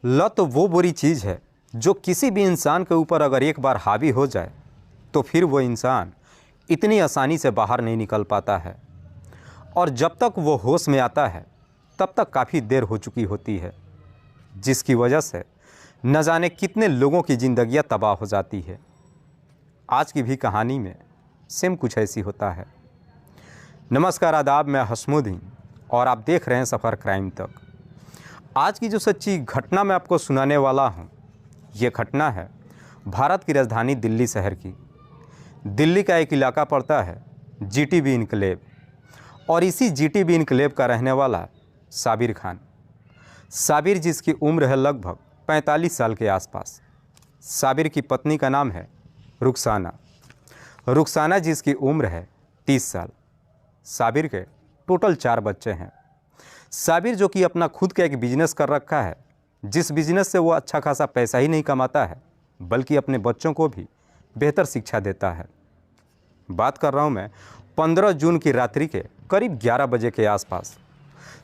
लत वो बुरी चीज़ है जो किसी भी इंसान के ऊपर अगर एक बार हावी हो जाए तो फिर वो इंसान इतनी आसानी से बाहर नहीं निकल पाता है और जब तक वो होश में आता है तब तक काफ़ी देर हो चुकी होती है, जिसकी वजह से न जाने कितने लोगों की ज़िंदगियां तबाह हो जाती है। आज की भी कहानी में सेम कुछ ऐसी होता है। नमस्कार, आदाब, मैं हसमुद्दीन और आप देख रहे हैं सफ़र क्राइम तक। आज की जो सच्ची घटना मैं आपको सुनाने वाला हूं, ये घटना है भारत की राजधानी दिल्ली शहर की। दिल्ली का एक इलाका पड़ता है जीटीबी इनक्लेव और इसी जीटीबी इनक्लेव का रहने वाला साबिर खान। साबिर जिसकी उम्र है लगभग 45 साल के आसपास। साबिर की पत्नी का नाम है रुखसाना जिसकी उम्र है 30 साल। साबिर के टोटल 4 बच्चे हैं। साबिर जो कि अपना खुद का एक बिजनेस कर रखा है, जिस बिजनेस से वो अच्छा खासा पैसा ही नहीं कमाता है बल्कि अपने बच्चों को भी बेहतर शिक्षा देता है। बात कर रहा हूँ मैं 15 जून की रात्रि के करीब 11 बजे के आसपास।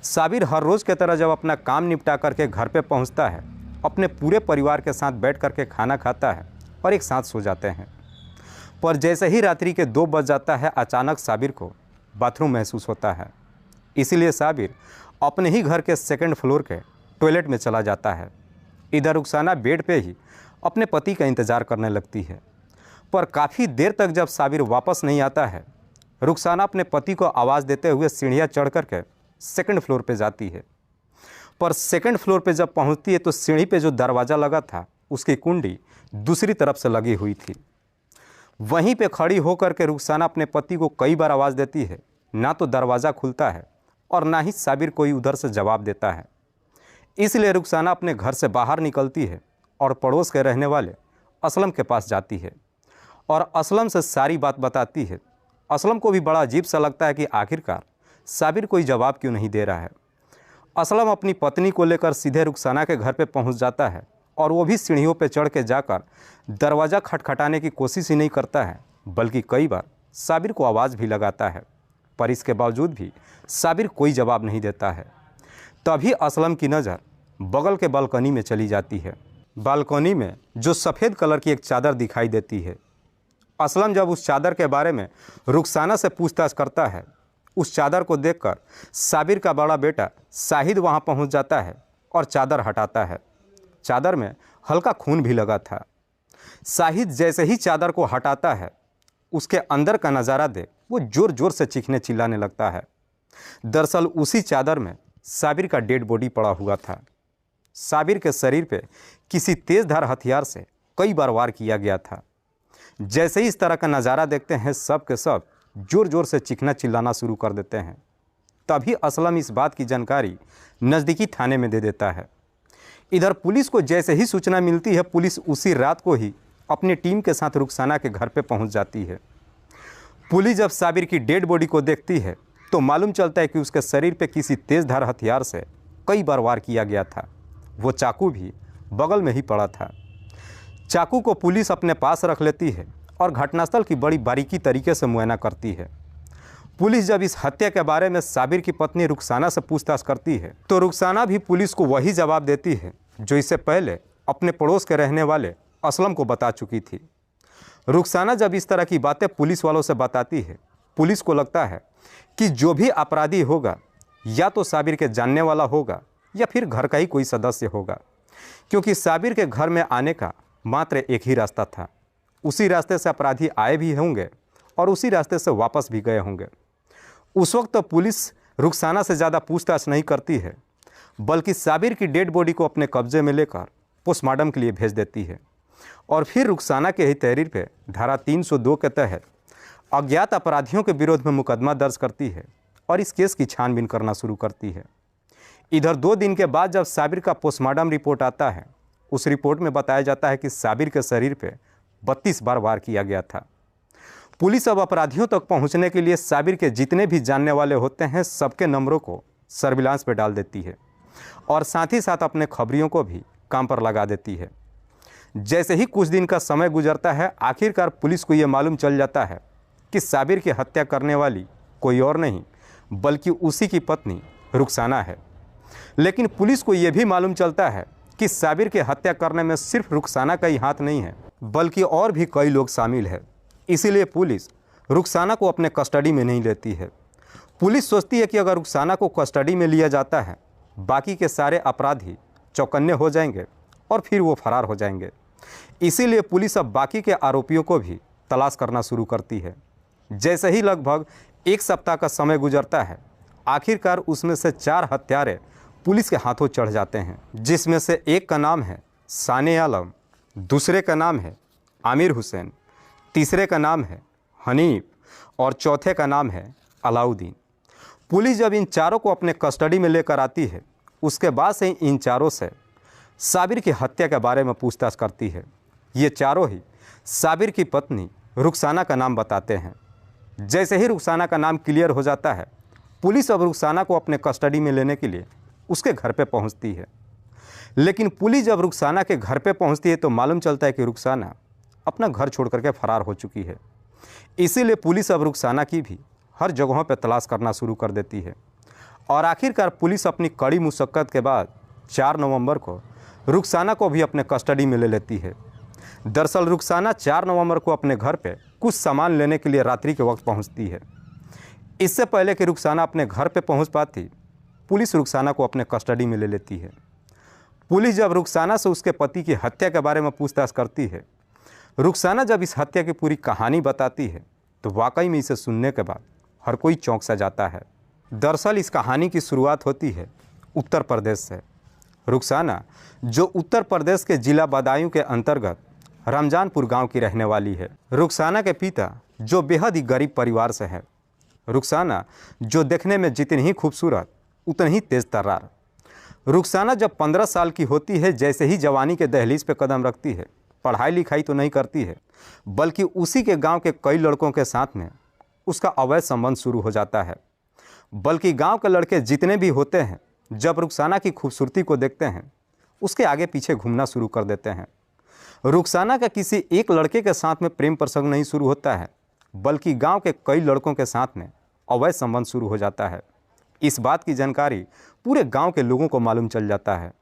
साबिर हर रोज़ की तरह जब अपना काम निपटा करके घर पे पहुँचता है, अपने पूरे परिवार के साथ बैठ करके खाना खाता है और एक साथ सो जाते हैं। पर जैसे ही रात्रि के 2 बज जाता है, अचानक साबिर को बाथरूम महसूस होता है। इसीलिए साबिर अपने ही घर के 2nd फ्लोर के टॉयलेट में चला जाता है। इधर रुखसाना बेड पे ही अपने पति का इंतज़ार करने लगती है, पर काफ़ी देर तक जब साबिर वापस नहीं आता है, रुखसाना अपने पति को आवाज़ देते हुए सीढ़ियाँ चढ़ करके 2nd फ्लोर पे जाती है। पर 2nd फ्लोर पे जब पहुंचती है तो सीढ़ी पे जो दरवाज़ा लगा था उसकी कुंडी दूसरी तरफ से लगी हुई थी। वहीं पे खड़ी होकर के रुखसाना अपने पति को कई बार आवाज़ देती है, ना तो दरवाज़ा खुलता है और ना ही साबिर कोई उधर से जवाब देता है। इसलिए रुखसाना अपने घर से बाहर निकलती है और पड़ोस के रहने वाले असलम के पास जाती है और असलम से सारी बात बताती है। असलम को भी बड़ा अजीब सा लगता है कि आखिरकार साबिर कोई जवाब क्यों नहीं दे रहा है। असलम अपनी पत्नी को लेकर सीधे रुखसाना के घर पे पहुंच जाता है और वो भी सीढ़ियों पे चढ़ के जाकर दरवाज़ा खटखटाने की कोशिश ही नहीं करता है बल्कि कई बार साबिर को आवाज़ भी लगाता है, पर इसके बावजूद भी साबिर कोई जवाब नहीं देता है। तभी असलम की नज़र बगल के बालकनी में चली जाती है। बालकनी में जो सफ़ेद कलर की एक चादर दिखाई देती है। असलम जब उस चादर के बारे में रुखसाना से पूछताछ करता है, उस चादर को देखकर साबिर का बड़ा बेटा शाहिद वहां पहुंच जाता है और चादर हटाता है। चादर में हल्का खून भी लगा था। शाहिद जैसे ही चादर को हटाता है, उसके अंदर का नज़ारा देख वो ज़ोर ज़ोर से चीखने चिल्लाने लगता है। दरअसल उसी चादर में साबिर का डेड बॉडी पड़ा हुआ था। साबिर के शरीर पे किसी तेज़धार हथियार से कई बार वार किया गया था। जैसे ही इस तरह का नज़ारा देखते हैं, सब के सब ज़ोर ज़ोर से चीखना चिल्लाना शुरू कर देते हैं। तभी असलम इस बात की जानकारी नज़दीकी थाने में दे देता है। इधर पुलिस को जैसे ही सूचना मिलती है, पुलिस उसी रात को ही अपनी टीम के साथ रुखसाना के घर पे पहुंच जाती है। पुलिस जब साबिर की डेड बॉडी को देखती है तो मालूम चलता है कि उसके शरीर पे किसी तेज़धार हथियार से कई बार वार किया गया था। वो चाकू भी बगल में ही पड़ा था। चाकू को पुलिस अपने पास रख लेती है और घटनास्थल की बड़ी बारीकी तरीके से मुआयना करती है। पुलिस जब इस हत्या के बारे में साबिर की पत्नी रुखसाना से पूछताछ करती है तो रुखसाना भी पुलिस को वही जवाब देती है जो इससे पहले अपने पड़ोस के रहने वाले असलम को बता चुकी थी। रुखसाना जब इस तरह की बातें पुलिस वालों से बताती है, पुलिस को लगता है कि जो भी अपराधी होगा या तो साबिर के जानने वाला होगा या फिर घर का ही कोई सदस्य होगा, क्योंकि साबिर के घर में आने का मात्र एक ही रास्ता था। उसी रास्ते से अपराधी आए भी होंगे और उसी रास्ते से वापस भी गए होंगे। उस वक्त तो पुलिस रुखसाना से ज़्यादा पूछताछ नहीं करती है बल्कि साबिर की डेड बॉडी को अपने कब्जे में लेकर पोस्टमार्टम के लिए भेज देती है और फिर रुखसाना के ही तहरीर पे धारा 302 के तहत अज्ञात अपराधियों के विरोध में मुकदमा दर्ज करती है और इस केस की छानबीन करना शुरू करती है। इधर 2 दिन के बाद जब साबिर का पोस्टमार्टम रिपोर्ट आता है, उस रिपोर्ट में बताया जाता है कि साबिर के शरीर पे 32 बार वार किया गया था। पुलिस अब अपराधियों तक पहुंचने के लिए साबिर के जितने भी जानने वाले होते हैं सबके नंबरों को सर्विलांस पे डाल देती है और साथ ही साथ अपने खबरियों को भी काम पर लगा देती है। जैसे ही कुछ दिन का समय गुजरता है, आखिरकार पुलिस को ये मालूम चल जाता है कि साबिर की हत्या करने वाली कोई और नहीं बल्कि उसी की पत्नी रुखसाना है। लेकिन पुलिस को यह भी मालूम चलता है कि साबिर की हत्या करने में सिर्फ रुखसाना का ही हाथ नहीं है, बल्कि और भी कई लोग शामिल हैं। इसीलिए पुलिस रुखसाना को अपने कस्टडी में नहीं लेती है। पुलिस सोचती है कि अगर रुखसाना को कस्टडी में लिया जाता है, बाकी के सारे अपराधी चौकन्ने हो जाएंगे और फिर वो फरार हो जाएंगे। इसीलिए पुलिस अब बाकी के आरोपियों को भी तलाश करना शुरू करती है। जैसे ही लगभग 1 सप्ताह का समय गुजरता है, आखिरकार उसमें से 4 हत्यारे पुलिस के हाथों चढ़ जाते हैं, जिसमें से एक का नाम है साने आलम, दूसरे का नाम है आमिर हुसैन, तीसरे का नाम है हनीफ और चौथे का नाम है अलाउद्दीन। पुलिस जब इन चारों को अपने कस्टडी में लेकर आती है, उसके बाद से इन चारों से साबिर की हत्या के बारे में पूछताछ करती है। ये चारों ही साबिर की पत्नी रुखसाना का नाम बताते हैं। जैसे ही रुखसाना का नाम क्लियर हो जाता है, पुलिस अब रुखसाना को अपने कस्टडी में लेने के लिए उसके घर पे पहुंचती है। लेकिन पुलिस जब रुखसाना के घर पे पहुंचती है तो मालूम चलता है कि रुखसाना अपना घर छोड़ करके फरार हो चुकी है। इसीलिए पुलिस अब रुखसाना की भी हर जगहों पर तलाश करना शुरू कर देती है और आखिरकार पुलिस अपनी कड़ी मुशक्क़त के बाद 4 नवंबर को रुखसाना को भी अपने कस्टडी में ले लेती है। दरअसल रुखसाना 4 नवंबर को अपने घर पे कुछ सामान लेने के लिए रात्रि के वक्त पहुंचती है। इससे पहले कि रुखसाना अपने घर पे पहुंच पाती, पुलिस रुखसाना को अपने कस्टडी में ले लेती है। पुलिस जब रुखसाना से उसके पति की हत्या के बारे में पूछताछ करती है, रुखसाना जब इस हत्या की पूरी कहानी बताती है, तो वाकई में इसे सुनने के बाद हर कोई चौंक सा जाता है। दरअसल इस कहानी की शुरुआत होती है उत्तर प्रदेश से। रुखसाना, जो उत्तर प्रदेश के जिला बदायूं के अंतर्गत रमजानपुर गांव की रहने वाली है। रुखसाना के पिता जो बेहद ही गरीब परिवार से है। रुखसाना जो देखने में जितनी ही खूबसूरत उतनी ही तेज तर्रार। रुखसाना जब 15 साल की होती है, जैसे ही जवानी के दहलीज पे कदम रखती है, पढ़ाई लिखाई तो नहीं करती है, बल्कि उसी के गांव के कई लड़कों के साथ में उसका अवैध संबंध शुरू हो जाता है। बल्कि गांव के लड़के जितने भी होते हैं, जब रुखसाना की खूबसूरती को देखते हैं, उसके आगे पीछे घूमना शुरू कर देते हैं। रुखसाना का किसी एक लड़के के साथ में प्रेम प्रसंग नहीं शुरू होता है, बल्कि गांव के कई लड़कों के साथ में अवैध संबंध शुरू हो जाता है। इस बात की जानकारी पूरे गांव के लोगों को मालूम चल जाता है।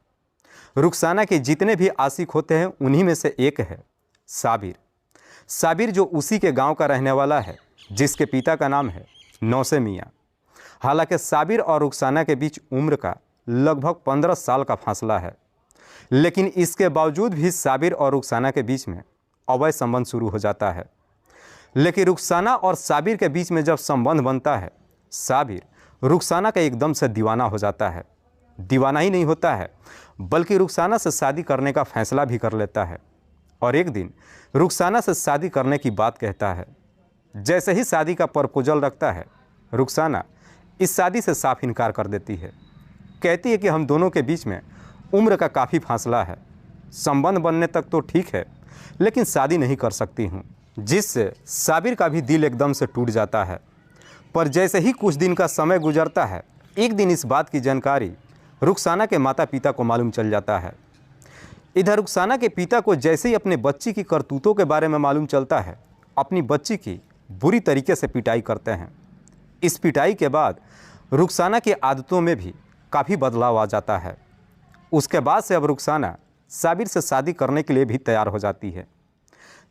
रुखसाना के जितने भी आशिक होते हैं, उन्हीं में से एक है साबिर। साबिर जो उसी के गांव का रहने वाला है, जिसके पिता का नाम है नौसे मियाँ। हालांकि साबिर और रुखसाना के बीच उम्र का लगभग 15 साल का फासला है, लेकिन इसके बावजूद भी साबिर और रुखसाना के बीच में अवैध संबंध शुरू हो जाता है। लेकिन रुखसाना और साबिर के बीच में जब संबंध बनता है, साबिर रुखसाना का एकदम से दीवाना हो जाता है। दीवाना ही नहीं होता है, बल्कि रुखसाना से शादी करने का फैसला भी कर लेता है और एक दिन रुखसाना से शादी करने की बात कहता है। जैसे ही शादी का प्रपोजल रखता है, रुखसाना इस शादी से साफ इनकार कर देती है। कहती है कि हम दोनों के बीच में उम्र का काफ़ी फासला है, संबंध बनने तक तो ठीक है, लेकिन शादी नहीं कर सकती हूँ, जिससे साबिर का भी दिल एकदम से टूट जाता है। पर जैसे ही कुछ दिन का समय गुजरता है, एक दिन इस बात की जानकारी रुखसाना के माता पिता को मालूम चल जाता है। इधर रुखसाना के पिता को जैसे ही अपने बच्ची की करतूतों के बारे में मालूम चलता है, अपनी बच्ची की बुरी तरीके से पिटाई करते हैं। इस पिटाई के बाद रुखसाना की आदतों में भी काफ़ी बदलाव आ जाता है। उसके बाद से अब रुखसाना साबिर से शादी करने के लिए भी तैयार हो जाती है।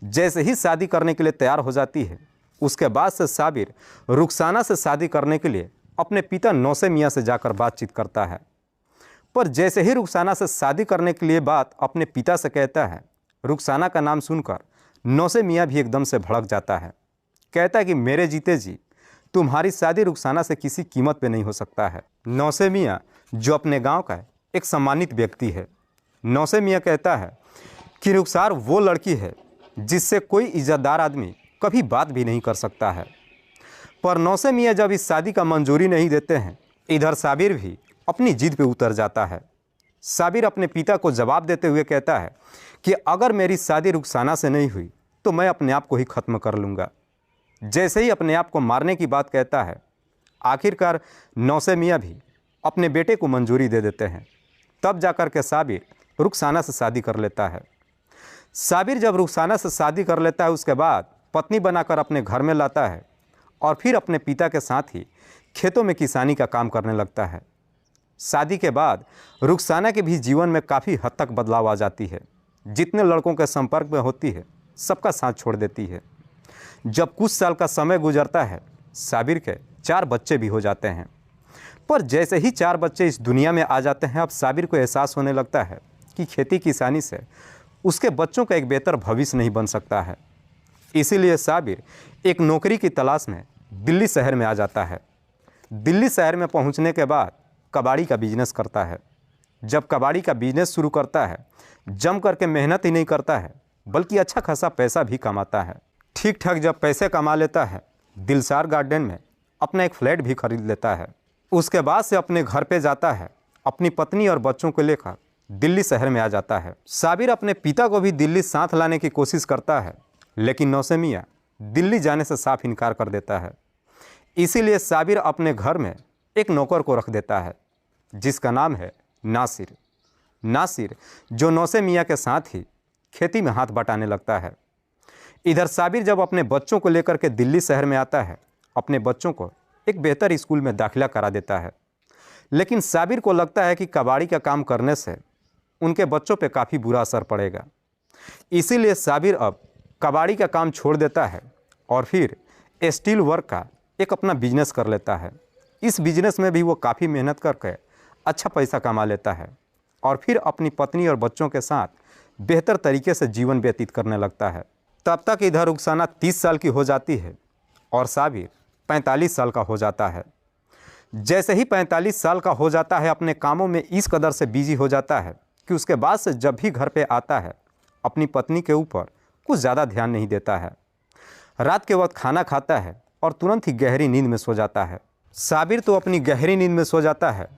जैसे ही शादी करने के लिए तैयार हो जाती है, उसके बाद से साबिर रुखसाना से शादी करने के लिए अपने पिता नौसे मियाँ से जाकर बातचीत करता है। पर जैसे ही रुखसाना से शादी करने के लिए बात अपने पिता से कहता है, रुखसाना का नाम सुनकर नौसे मियाँ भी एकदम से भड़क जाता है। कहता है कि मेरे जीते जी तुम्हारी शादी रुखसाना से किसी कीमत पे नहीं हो सकता है। नौसे मियाँ जो अपने गांव का एक सम्मानित व्यक्ति है। नौसे मियाँ कहता है कि रुखसार वो लड़की है जिससे कोई इज्जतदार आदमी कभी बात भी नहीं कर सकता है। पर नौसे मियाँ जब इस शादी का मंजूरी नहीं देते हैं, इधर साबिर भी अपनी जिद पे उतर जाता है। साबिर अपने पिता को जवाब देते हुए कहता है कि अगर मेरी शादी रुखसाना से नहीं हुई तो मैं अपने आप को ही ख़त्म कर लूँगा। जैसे ही अपने आप को मारने की बात कहता है, आखिरकार नौसे मियाँ भी अपने बेटे को मंजूरी दे देते हैं। तब जाकर के साबिर रुखसाना से शादी कर लेता है। साबिर जब रुखसाना से शादी कर लेता है, उसके बाद पत्नी बनाकर अपने घर में लाता है और फिर अपने पिता के साथ ही खेतों में किसानी का काम करने लगता है। शादी के बाद रुखसाना के भी जीवन में काफ़ी हद तक बदलाव आ जाती है। जितने लड़कों के संपर्क में होती है सबका साथ छोड़ देती है। जब कुछ साल का समय गुजरता है साबिर के 4 बच्चे भी हो जाते हैं। पर जैसे ही 4 बच्चे इस दुनिया में आ जाते हैं अब साबिर को एहसास होने लगता है कि खेती किसानी से उसके बच्चों का एक बेहतर भविष्य नहीं बन सकता है। इसीलिए साबिर एक नौकरी की तलाश में दिल्ली शहर में आ जाता है। दिल्ली शहर में पहुंचने के बाद कबाड़ी का बिजनेस करता है। जब कबाड़ी का बिजनेस शुरू करता है जम करके मेहनत ही नहीं करता है बल्कि अच्छा खासा पैसा भी कमाता है। ठीक ठाक जब पैसे कमा लेता है दिलशार गार्डन में अपना एक फ्लैट भी खरीद लेता है। उसके बाद से अपने घर पे जाता है, अपनी पत्नी और बच्चों को लेकर दिल्ली शहर में आ जाता है। साबिर अपने पिता को भी दिल्ली साथ लाने की कोशिश करता है लेकिन नौसे मियाँ दिल्ली जाने से साफ इनकार कर देता है। इसीलिए साबिर अपने घर में एक नौकर को रख देता है जिसका नाम है नासिर। नासिर जो नौसे मियाँ के साथ ही खेती में हाथ बटाने लगता है। इधर साबिर जब अपने बच्चों को लेकर के दिल्ली शहर में आता है अपने बच्चों को एक बेहतर स्कूल में दाखिला करा देता है। लेकिन साबिर को लगता है कि कबाड़ी का काम करने से उनके बच्चों पे काफ़ी बुरा असर पड़ेगा। इसीलिए साबिर अब कबाड़ी का काम छोड़ देता है और फिर स्टील वर्क का एक अपना बिजनेस कर लेता है। इस बिजनेस में भी वो काफ़ी मेहनत करके अच्छा पैसा कमा लेता है और फिर अपनी पत्नी और बच्चों के साथ बेहतर तरीके से जीवन व्यतीत करने लगता है। तब तक इधर रुखसाना 30 साल की हो जाती है और साबिर 45 साल का हो जाता है। जैसे ही 45 साल का हो जाता है अपने कामों में इस कदर से बिजी हो जाता है कि उसके बाद से जब भी घर पे आता है अपनी पत्नी के ऊपर कुछ ज़्यादा ध्यान नहीं देता है। रात के वक्त खाना खाता है और तुरंत ही गहरी नींद में सो जाता है। साबिर तो अपनी गहरी नींद में सो जाता है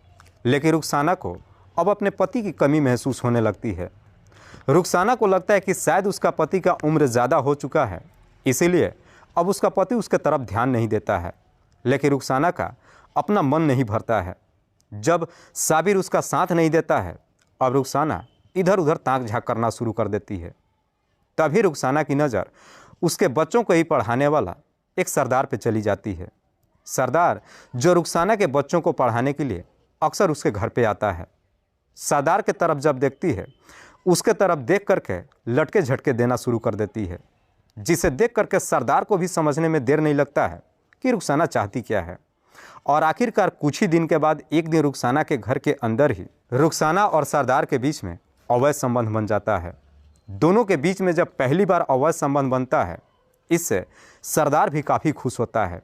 लेकिन रुखसाना को अब अपने पति की कमी महसूस होने लगती है। रुखसाना को लगता है कि शायद उसका पति का उम्र ज़्यादा हो चुका है इसीलिए अब उसका पति उसके तरफ ध्यान नहीं देता है। लेकिन रुखसाना का अपना मन नहीं भरता है। जब साबिर उसका साथ नहीं देता है अब रुखसाना इधर उधर ताक झाँक करना शुरू कर देती है। तभी रुखसाना की नज़र उसके बच्चों को ही पढ़ाने वाला एक सरदार पे चली जाती है। सरदार जो रुखसाना के बच्चों को पढ़ाने के लिए अक्सर उसके घर पे आता है। सरदार के तरफ जब देखती है उसके तरफ देख करके लटके झटके देना शुरू कर देती है जिसे देख करके सरदार को भी समझने में देर नहीं लगता है कि रुखसाना चाहती क्या है। और आखिरकार कुछ ही दिन के बाद एक दिन रुखसाना के घर के अंदर ही रुखसाना और सरदार के बीच में अवैध संबंध बन जाता है। दोनों के बीच में जब पहली बार अवैध संबंध बनता है इससे सरदार भी काफ़ी खुश होता है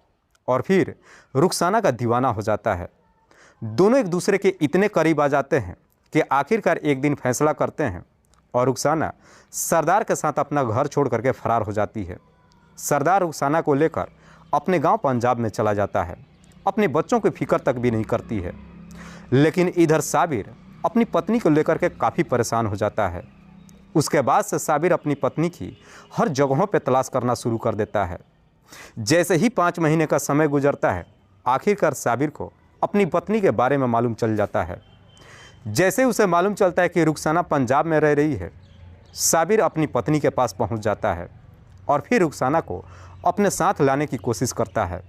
और फिर रुखसाना का दीवाना हो जाता है। दोनों एक दूसरे के इतने करीब आ जाते हैं कि आखिरकार एक दिन फैसला करते हैं और रुखसाना सरदार के साथ अपना घर छोड़ करके फरार हो जाती है। सरदार रुखसाना को लेकर अपने गांव पंजाब में चला जाता है, अपने बच्चों की फिक्र तक भी नहीं करती है। लेकिन इधर साबिर अपनी पत्नी को लेकर के काफ़ी परेशान हो जाता है। उसके बाद से साबिर अपनी पत्नी की हर जगहों पर तलाश करना शुरू कर देता है। जैसे ही 5 महीने का समय गुजरता है आखिरकार साबिर को अपनी पत्नी के बारे में मालूम चल जाता है। जैसे उसे मालूम चलता है कि रुखसाना पंजाब में रह रही है साबिर अपनी पत्नी के पास पहुंच जाता है और फिर रुखसाना को अपने साथ लाने की कोशिश करता है।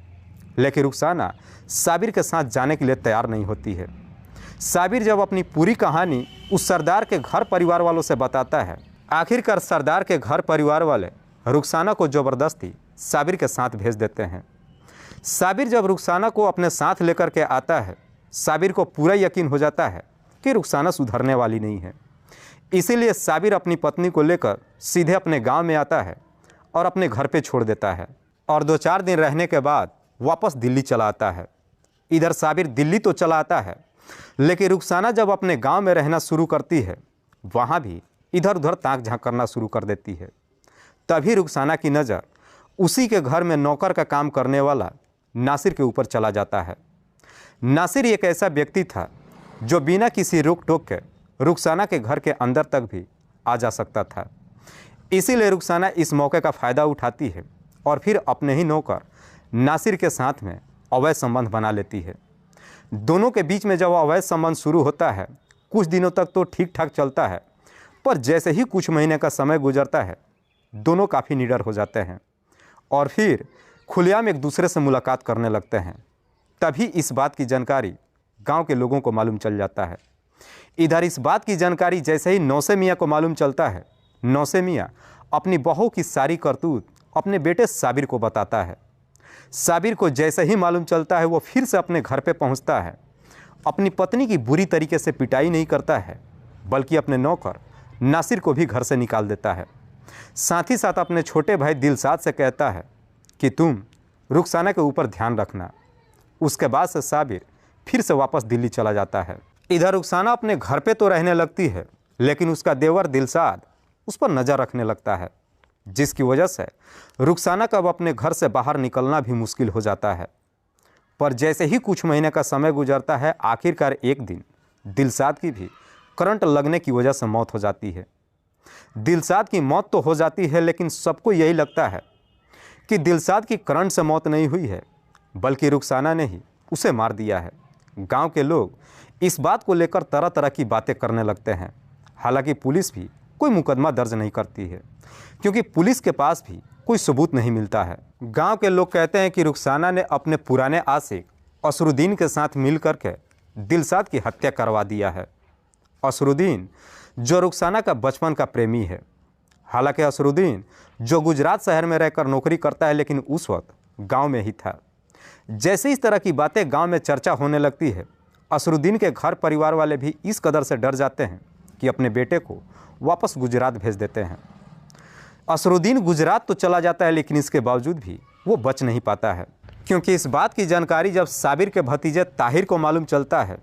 लेकिन रुखसाना साबिर के साथ जाने के लिए तैयार नहीं होती है। साबिर जब अपनी पूरी कहानी उस सरदार के घर परिवार वालों से बताता है आखिरकार सरदार के घर परिवार वाले रुखसाना को ज़बरदस्ती साबिर के साथ भेज देते हैं। साबिर जब रुखसाना को अपने साथ लेकर के आता है साबिर को पूरा यकीन हो जाता है कि रुखसाना सुधरने वाली नहीं है। इसीलिए साबिर अपनी पत्नी को लेकर सीधे अपने गांव में आता है और अपने घर पे छोड़ देता है और 2-4 दिन रहने के बाद वापस दिल्ली चला आता है। इधर साबिर दिल्ली तो चला आता है लेकिन रुखसाना जब अपने गांव में रहना शुरू करती है वहाँ भी इधर उधर ताक झाँक करना शुरू कर देती है। तभी रुखसाना की नज़र उसी के घर में नौकर का काम करने वाला नासिर के ऊपर चला जाता है। नासिर एक ऐसा व्यक्ति था जो बिना किसी रोक टोक के रुखसाना के घर के अंदर तक भी आ जा सकता था। इसीलिए रुखसाना इस मौके का फ़ायदा उठाती है और फिर अपने ही नौकर नासिर के साथ में अवैध संबंध बना लेती है। दोनों के बीच में जब अवैध संबंध शुरू होता है कुछ दिनों तक तो ठीक ठाक चलता है, पर जैसे ही कुछ महीने का समय गुजरता है दोनों काफ़ी निडर हो जाते हैं और फिर खुलेआम एक दूसरे से मुलाकात करने लगते हैं। तभी इस बात की जानकारी गांव के लोगों को मालूम चल जाता है। इधर इस बात की जानकारी जैसे ही नौसे मियाँ को मालूम चलता है, नौसे मियाँ अपनी बहू की सारी करतूत अपने बेटे साबिर को बताता है। साबिर को जैसे ही मालूम चलता है वो फिर से अपने घर पे पहुंचता है। अपनी पत्नी की बुरी तरीके से पिटाई नहीं करता है, बल्कि अपने नौकर नासिर को भी घर से निकाल देता है। साथ ही साथ अपने छोटे भाई दिलशाद से कहता है कि तुम रुखसाना के ऊपर ध्यान रखना। उसके बाद से साबिर फिर से वापस दिल्ली चला जाता है। इधर रुखसाना अपने घर पे तो रहने लगती है, लेकिन उसका देवर दिलशाद उस पर नज़र रखने लगता है, जिसकी वजह से रुखसाना का अब अपने घर से बाहर निकलना भी मुश्किल हो जाता है। पर जैसे ही कुछ महीने का समय गुजरता है, आखिरकार एक दिन दिलशाद की भी करंट लगने की वजह से मौत हो जाती है। दिलशाद की मौत तो हो जाती है, लेकिन सबको यही लगता है कि दिलशाद की करंट से मौत नहीं हुई है, बल्कि रुखसाना ने ही उसे मार दिया है। गांव के लोग इस बात को लेकर तरह तरह की बातें करने लगते हैं। हालांकि पुलिस भी कोई मुकदमा दर्ज नहीं करती है, क्योंकि पुलिस के पास भी कोई सबूत नहीं मिलता है। गांव के लोग कहते हैं कि रुखसाना ने अपने पुराने आशिक असरुद्दीन के साथ मिल करके दिलशाद की हत्या करवा दिया है। असरुद्दीन जो रुखसाना का बचपन का प्रेमी है। हालांकि असरुद्दीन जो गुजरात शहर में रहकर नौकरी करता है, लेकिन उस वक्त गांव में ही था। जैसे इस तरह की बातें गांव में चर्चा होने लगती है, असरुद्दीन के घर परिवार वाले भी इस कदर से डर जाते हैं कि अपने बेटे को वापस गुजरात भेज देते हैं। असरुद्दीन गुजरात तो चला जाता है, लेकिन इसके बावजूद भी वो बच नहीं पाता है, क्योंकि इस बात की जानकारी जब साबिर के भतीजे ताहिर को मालूम चलता है,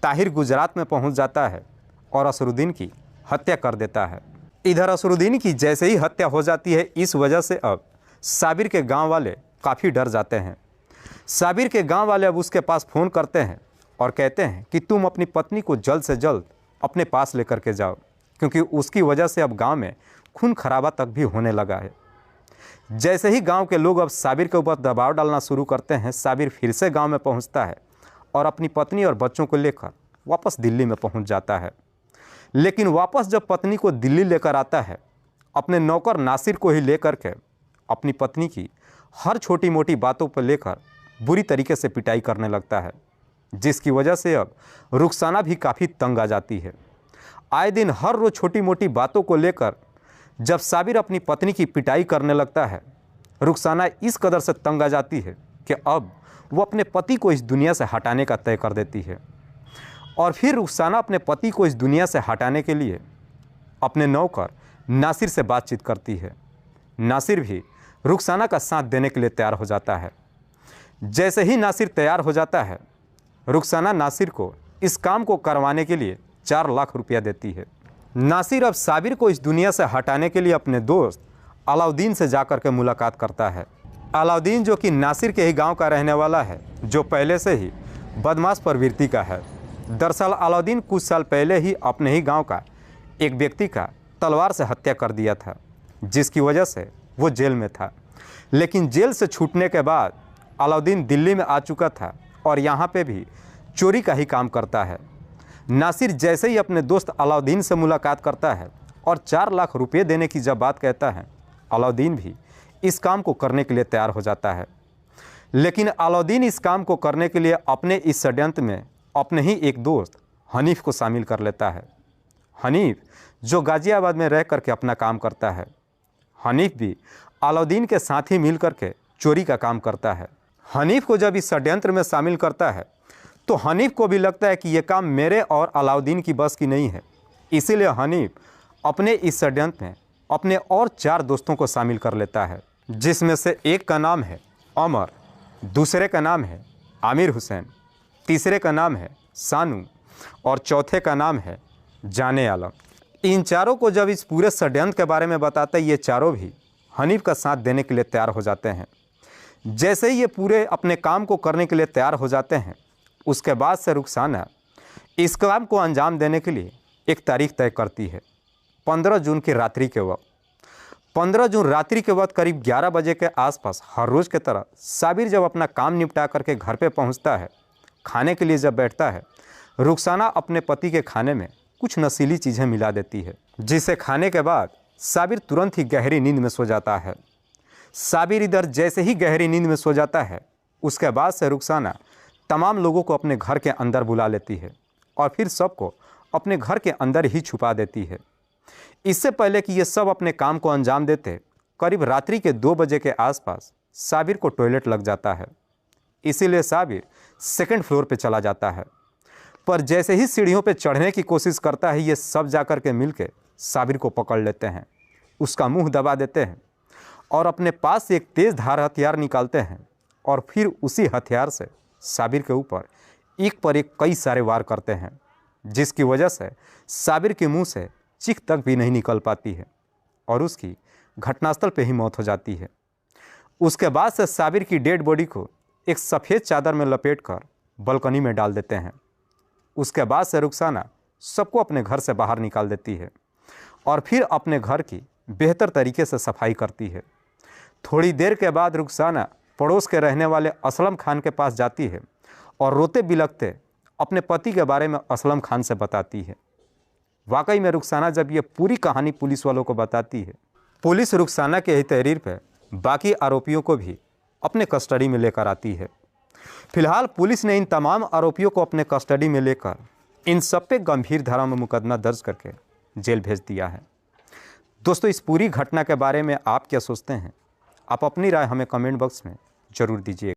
ताहिर गुजरात में पहुंच जाता है और असरुद्दीन की हत्या कर देता है। इधर असरुद्दीन की जैसे ही हत्या हो जाती है, इस वजह से अब साबिर के गांव वाले काफ़ी डर जाते हैं। साबिर के गांव वाले अब उसके पास फ़ोन करते हैं और कहते हैं कि तुम अपनी पत्नी को जल्द से जल्द अपने पास लेकर के जाओ, क्योंकि उसकी वजह से अब गांव में खून खराबा तक भी होने लगा है। जैसे ही गांव के लोग अब साबिर के ऊपर दबाव डालना शुरू करते हैं, साबिर फिर से गांव में पहुंचता है और अपनी पत्नी और बच्चों को लेकर वापस दिल्ली में पहुंच जाता है। लेकिन वापस जब पत्नी को दिल्ली लेकर आता है, अपने नौकर नासिर को ही लेकर के अपनी पत्नी की हर छोटी मोटी बातों पर लेकर बुरी तरीके से पिटाई करने लगता है, जिसकी वजह से अब रुखसाना भी काफ़ी तंग आ जाती है। आए दिन हर रोज़ छोटी मोटी बातों को लेकर जब साबिर अपनी पत्नी की पिटाई करने लगता है, रुखसाना इस कदर से तंग आ जाती है कि अब वो अपने पति को इस दुनिया से हटाने का तय कर देती है। और फिर रुखसाना अपने पति को इस दुनिया से हटाने के लिए अपने नौकर नासिर से बातचीत करती है। नासिर भी रुखसाना का साथ देने के लिए तैयार हो जाता है। जैसे ही नासिर तैयार हो जाता है, रुखसाना नासिर को इस काम को करवाने के लिए 4 लाख रुपया देती है। नासिर अब साबिर को इस दुनिया से हटाने के लिए अपने दोस्त अलाउद्दीन से जाकर के मुलाकात करता है। अलाउद्दीन जो कि नासिर के ही गांव का रहने वाला है, जो पहले से ही बदमाश प्रवृत्ति का है। दरअसल अलाउद्दीन कुछ साल पहले ही अपने ही गांव का एक व्यक्ति का तलवार से हत्या कर दिया था, जिसकी वजह से वो जेल में था। लेकिन जेल से छूटने के बाद अलाउद्दीन दिल्ली में आ चुका था और यहाँ पे भी चोरी का ही काम करता है। नासिर जैसे ही अपने दोस्त अलाउद्दीन से मुलाकात करता है और 4 लाख रुपये देने की जब बात कहता है, अलाउद्दीन भी इस काम को करने के लिए तैयार हो जाता है। लेकिन अलाउद्दीन इस काम को करने के लिए अपने इस षड्यंत्र में अपने ही एक दोस्त हनीफ को शामिल कर लेता है। हनीफ जो गाज़ियाबाद में रह करके अपना काम करता है। हनीफ भी अलाउद्दीन के साथ ही मिल करके चोरी का काम करता है। हनीफ को जब इस षड्यंत्र में शामिल करता है, तो हनीफ को भी लगता है कि ये काम मेरे और अलाउद्दीन की बस की नहीं है। इसीलिए हनीफ अपने इस षड्यंत्र में अपने और 4 दोस्तों को शामिल कर लेता है, जिसमें से एक का नाम है अमर, दूसरे का नाम है आमिर हुसैन, तीसरे का नाम है सानू और चौथे का नाम है जाने आलम। इन चारों को जब इस पूरे षड्यंत्र के बारे में बताते, ये चारों भी हनीफ का साथ देने के लिए तैयार हो जाते हैं। जैसे ही ये पूरे अपने काम को करने के लिए तैयार हो जाते हैं, उसके बाद से रुखसाना इस काम को अंजाम देने के लिए एक तारीख तय करती है। 15 जून की रात्रि के वक्त 15 जून रात्रि के वक्त करीब 11 बजे के आसपास हर रोज़ की तरह साबिर जब अपना काम निपटा करके घर पे पहुंचता है, खाने के लिए जब बैठता है, रुखसाना अपने पति के खाने में कुछ नशीली चीज़ें मिला देती है, जिसे खाने के बाद साबिर तुरंत ही गहरी नींद में सो जाता है। साबिर इधर जैसे ही गहरी नींद में सो जाता है, उसके बाद से रुखसाना तमाम लोगों को अपने घर के अंदर बुला लेती है और फिर सबको अपने घर के अंदर ही छुपा देती है। इससे पहले कि ये सब अपने काम को अंजाम देते, करीब रात्रि के 2 बजे के आसपास साबिर को टॉयलेट लग जाता है। इसीलिए साबिर सेकंड फ्लोर पे चला जाता है। पर जैसे ही सीढ़ियों पे चढ़ने की कोशिश करता है, ये सब जाकर के मिलके साबिर को पकड़ लेते हैं, उसका मुंह दबा देते हैं और अपने पास से एक तेज़ धार हथियार निकालते हैं और फिर उसी हथियार से साबिर के ऊपर एक पर एक कई सारे वार करते हैं, जिसकी वजह से साबिर के मुंह से चीख तक भी नहीं निकल पाती है और उसकी घटनास्थल पे ही मौत हो जाती है। उसके बाद से साबिर की डेड बॉडी को एक सफ़ेद चादर में लपेटकर बालकनी में डाल देते हैं। उसके बाद से रुखसाना सबको अपने घर से बाहर निकाल देती है और फिर अपने घर की बेहतर तरीके से सफाई करती है। थोड़ी देर के बाद रुखसाना पड़ोस के रहने वाले असलम खान के पास जाती है और रोते बिलखते अपने पति के बारे में असलम खान से बताती है। वाकई में रुखसाना जब ये पूरी कहानी पुलिस वालों को बताती है, पुलिस रुखसाना के ही तहरीर पर बाकी आरोपियों को भी अपने कस्टडी में लेकर आती है। फिलहाल पुलिस ने इन तमाम आरोपियों को अपने कस्टडी में लेकर इन सब पे गंभीर धारा में मुकदमा दर्ज करके जेल भेज दिया है। दोस्तों, इस पूरी घटना के बारे में आप क्या सोचते हैं? आप अपनी राय हमें कमेंट बॉक्स में ज़रूर दीजिए।